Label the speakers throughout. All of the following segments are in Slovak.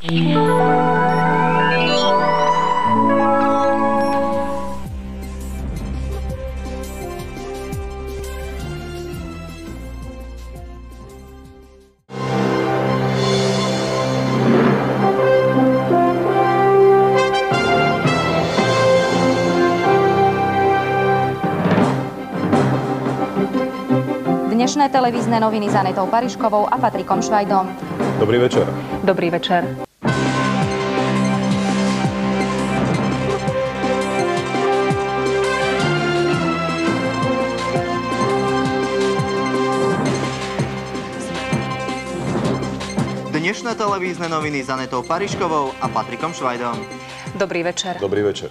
Speaker 1: Dnešné televízne noviny s Anetou Pariškovou a Patrikom Švajdom.
Speaker 2: Dobrý večer.
Speaker 1: Dobrý večer.
Speaker 3: Dnešné televízne noviny s Anetou Pariškovou a Patrikom Švajdom.
Speaker 1: Dobrý večer.
Speaker 2: Dobrý večer.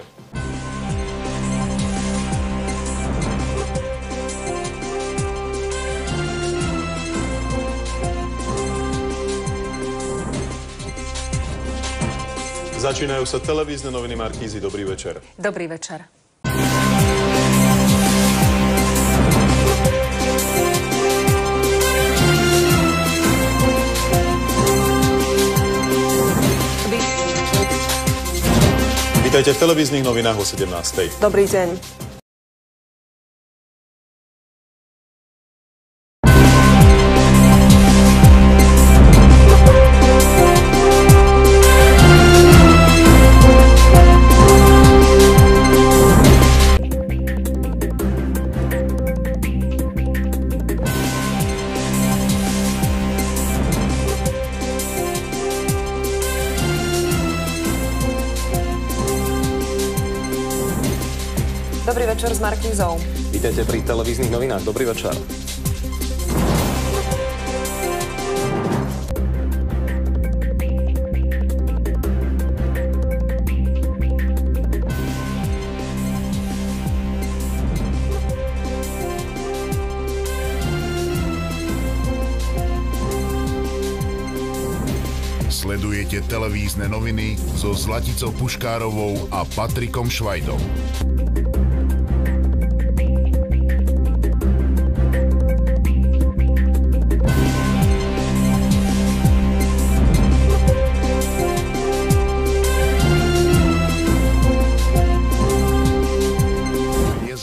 Speaker 2: Začínajú sa televízne noviny Markízy. Dobrý večer.
Speaker 1: Dobrý večer.
Speaker 2: Vítajte v televíznych novinách o 17:00.
Speaker 4: Dobrý deň. Dobrý večer s Markízou.
Speaker 5: Vítajte pri televíznych novinách. Dobrý večer.
Speaker 6: Sledujete televízne noviny so Zlaticou Puškárovou a Patrikom Švajdom.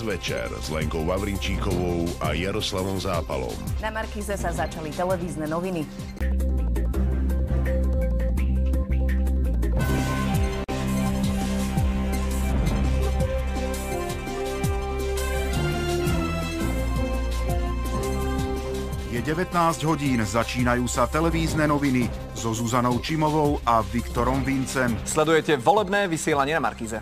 Speaker 6: Večer s Lenkou Vavrinčíkovou a Jaroslavom Zápalom.
Speaker 7: Na Markíze sa začali televízne noviny.
Speaker 6: Je 19 hodín, začínajú sa televízne noviny so Zuzanou Čimovou a Viktorom Vincem.
Speaker 5: Sledujete volebné vysielanie na Markíze.